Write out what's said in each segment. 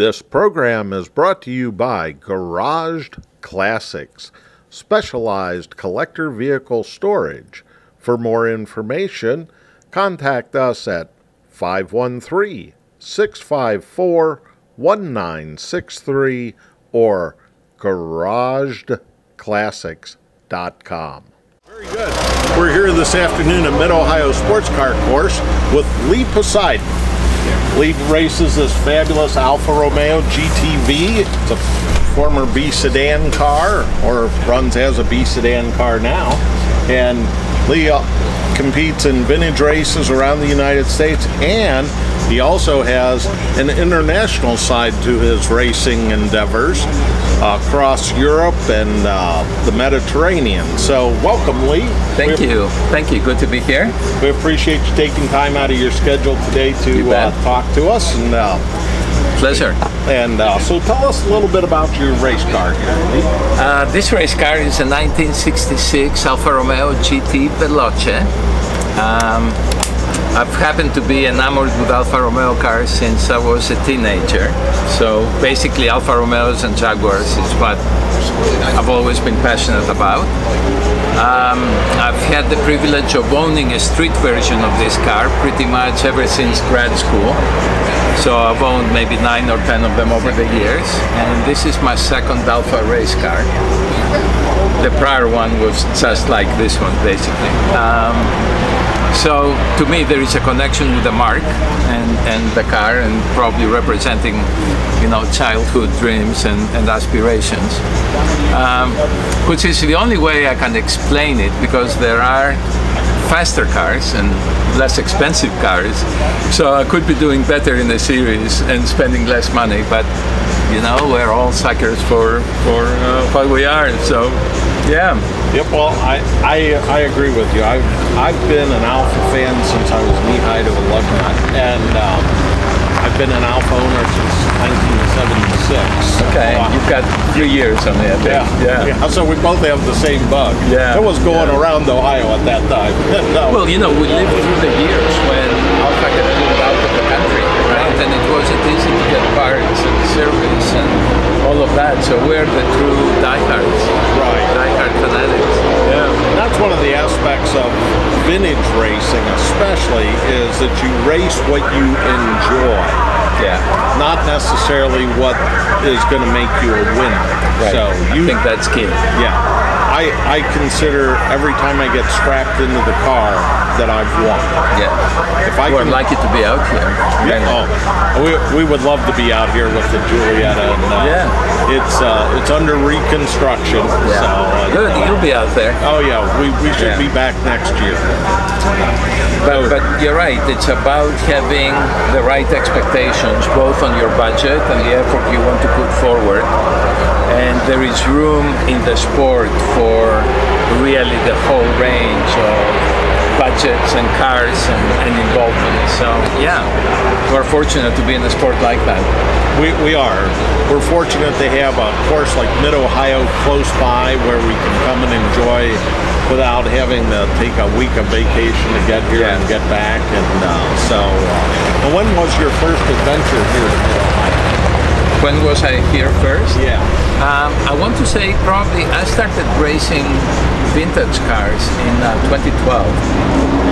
This program is brought to you by Garaged Classics, specialized collector vehicle storage. For more information, contact us at 513-654-1963 or garagedclassics.com. Very good. We're here this afternoon at Mid-Ohio Sports Car Course with Lee Poseiden. Lee races this fabulous Alfa Romeo GTV. It's a former B sedan car, or runs as a B sedan car now. And Lee competes in vintage races around the United States, and he also has an international side to his racing endeavors across Europe and the Mediterranean. So welcome, Lee. Thank you. Thank you. Good to be here. We appreciate you taking time out of your schedule today to talk to us. And pleasure. And so tell us a little bit about your race car here, Lee. This race car is a 1966 Alfa Romeo GT Veloce. I've happened to be enamored with Alfa Romeo cars since I was a teenager. So basically Alfa Romeos and Jaguars is what I've always been passionate about. I've had the privilege of owning a street version of this car pretty much ever since grad school. So I've owned maybe 9 or 10 of them over the years, and this is my second Alfa race car. The prior one was just like this one, basically. So to me there is a connection with the mark and the car, and probably representing, you know, childhood dreams and aspirations, which is the only way I can explain it, because there are faster cars and less expensive cars, so I could be doing better in the series and spending less money, but you know, we're all suckers for what we are, so yeah. Yep, well, I agree with you. I've been an Alfa fan since I was knee-high to a lug nut, and I've been an Alfa owner since 1976. Okay, you've got 3 years on that. Yeah. So we both have the same bug. Yeah. It was going around Ohio at that time. Well, you know, we lived through the years when Alfa got pulled out of the country, right? And it wasn't easy to get parts and service and all of that. So we're the true diehards. Right. Diehard fanatics. Yeah. That's one of the aspects of vintage racing, especially, is that you race what you enjoy. Yeah. Not necessarily what is going to make you a winner. Right. So I think that's key. Yeah. I consider every time I get strapped into the car that I've won. Yeah. If I would like it to be out here. Yeah. Oh, we would love to be out here with the Giulietta, and it's under reconstruction. Yeah. So, good. You'll be out there. Oh yeah, we should be back next year. But you're right, it's about having the right expectations, both on your budget and the effort you want to put forward. And there is room in the sport for really the whole range of budgets and cars and involvement. So yeah, we're fortunate to be in a sport like that. We are. We're fortunate to have a course like Mid-Ohio close by where we can come and enjoy without having to take a week of vacation to get here and get back. And when was your first adventure here in Mid-Ohio? When was I here first? Yeah. I want to say probably I started racing vintage cars in 2012.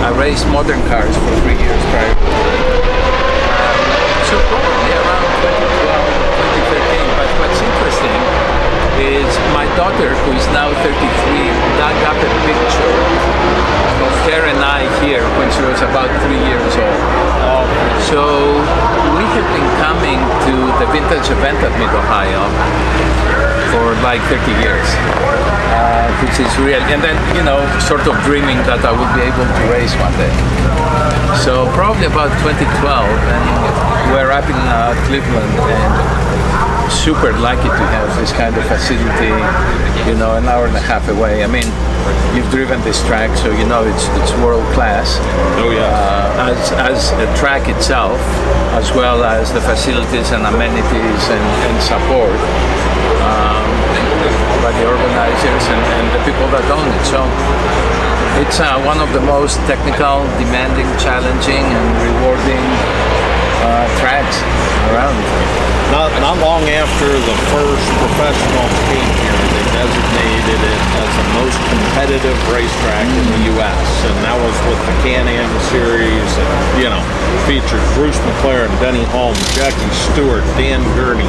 I raced modern cars for 3 years prior to that. So probably around 2012, 2013. But what's interesting is my daughter, who is now 33, dug up a picture of her and I here when she was about 3 years old. So we have been coming to the vintage event at Mid-Ohio for like 30 years, which is real. And then, you know, sort of dreaming that I would be able to race one day. So probably about 2012, and we're up in Cleveland, and super lucky to have this kind of facility, you know, an hour and a half away. I mean, you've driven this track, so you know it's world class. Oh yeah. As a track itself, as well as the facilities and amenities and support by the organizers and the people that own it. So it's one of the most technical, demanding, challenging, and rewarding tracks around. Not long after the first professionals came here, they designated it as the most competitive racetrack in the U.S. And that was with the Can-Am series, and, featured Bruce McLaren, Denny Holmes, Jackie Stewart, Dan Gurney,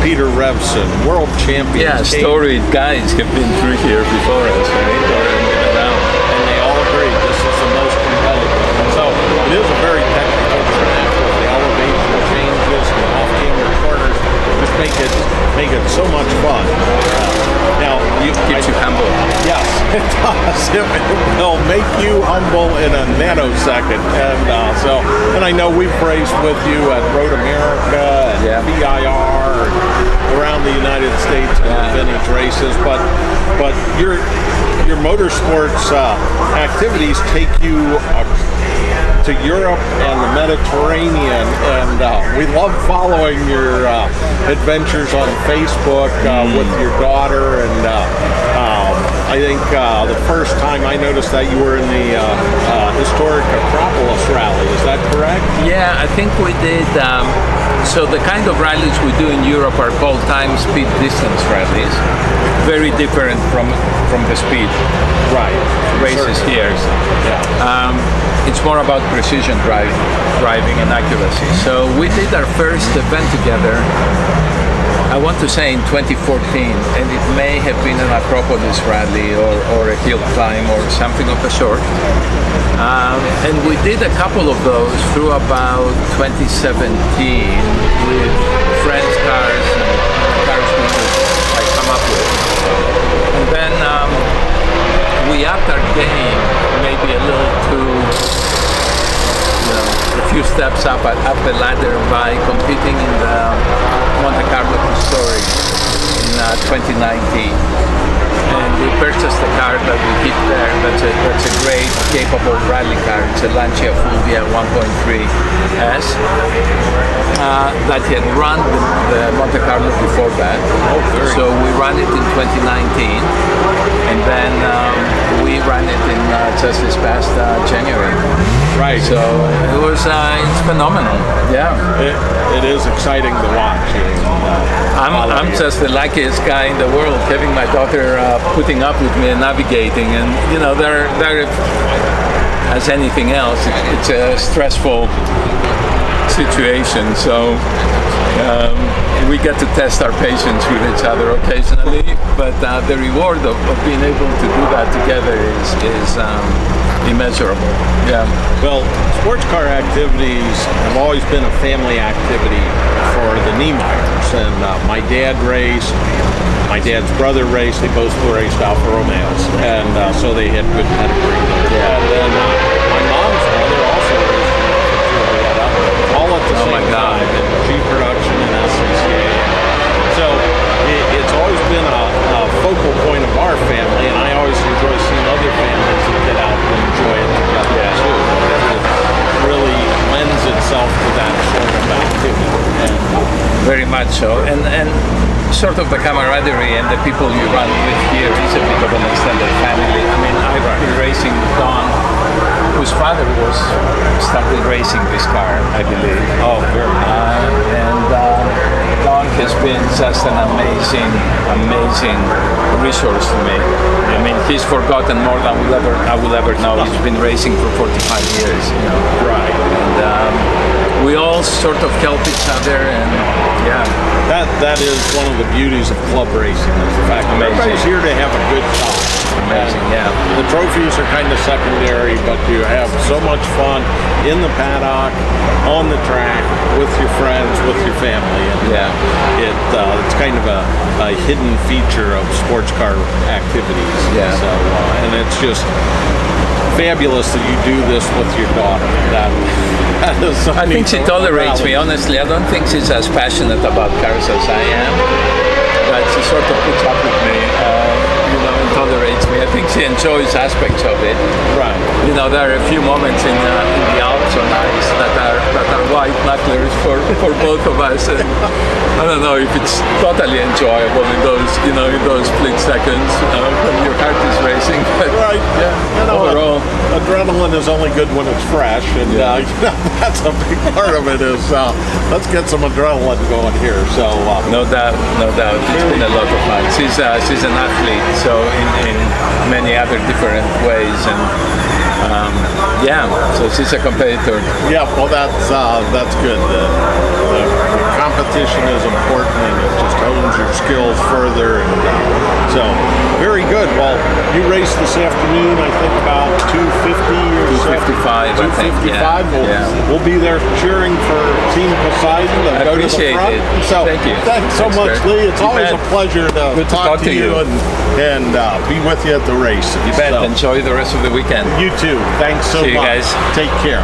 Peter Revson, world champions. Yeah, storied guys have been through here before us, right? And they all agree this is the most competitive. So it is a very technical track with the elevation changes and off-camber corners. Just make it so much fun. Now keeps you humble. Yes, it does. It will make you humble in a nanosecond. And I know we've raced with you at Road America and VIR and around the United States in vintage races, but your motorsports activities take you to Europe and the Mediterranean, and we love following your adventures on Facebook with your daughter. And I think the first time I noticed that you were in the historic Acropolis rally. Is that correct? Yeah, I think we did. So the kind of rallies we do in Europe are called time, speed, distance rallies. Very different from the speed races here. It's more about precision driving and accuracy. So we did our first event together, I want to say in 2014, and it may have been an Acropolis rally or a hill climb or something of the sort. And we did a couple of those through about 2017 with friends' cars and cars we could come up with. And then we upped our game maybe a little too, a few steps up the ladder by competing in the Monte Carlo Historic in 2019. And we purchased a car that we keep there. That's a great, capable rally car. It's a Lancia Fulvia 1.3S that had run the Monte Carlo before that. So we ran it in 2019, and then we ran it in just this past January. Right. So it was it's phenomenal. Yeah. It is exciting to watch. I'm just the luckiest guy in the world, having my daughter putting up with me and navigating, and they're as anything else, it's a stressful situation. So we get to test our patience with each other occasionally, but the reward of being able to do that together is immeasurable. Yeah. Well, sports car activities have always been a family activity for the Niemeyers, and my dad raced, my dad's brother raced, they both raced Alfa Romeos, and so they had good pedigree. And then my mom's brother also raced all at the same time in G production and SCCA. So it's always been a focal point of our family, and I always enjoy seeing other families that get out and enjoy it together too. It really lends itself to that sort of activity. Very much so, and sort of the camaraderie and the people you run with here is a bit of an extended family. I mean, I've been racing with Don, whose father started racing this car, I believe. Oh, very nice. And Don has been just an amazing resource to me. I mean, he's forgotten more than I will ever know. He's been racing for 45 years. Right. And we all sort of help each other, and that is one of the beauties of club racing. Is the fact that everybody's here to have a good time. Amazing, The trophies are kind of secondary, but you have so much fun in the paddock, on the track, with your friends, with your family. And it's kind of a hidden feature of sports car activities. Yeah. So, and it's just fabulous that you do this with your daughter. I think she tolerates me, honestly. I don't think she's as passionate about cars as I am, but she sort of puts up with me, and tolerates me. I think she enjoys aspects of it. Right. There are a few moments in the Alps on ice that are white knucklers for both of us. And I don't know if it's totally enjoyable in those split seconds when your heart is racing. But right. overall, adrenaline is only good when it's fresh, and that's a big part of it. Is let's get some adrenaline going here. So no doubt, no doubt. It's been a lot of fun. She's an athlete, so in many other different ways, and so she's a competitor. Yeah, well, that's good. The competition is important, and it just hones your skills further. And so, very good. Well, you raced this afternoon, I think about 250 or 255. 255. We'll be there cheering for Team Poseiden. I appreciate it. So, thank you. Thanks so much, Lee. It's always a pleasure to talk to you and be with you at the race. You bet. Enjoy the rest of the weekend. You too. Thanks so much. See you guys. Take care.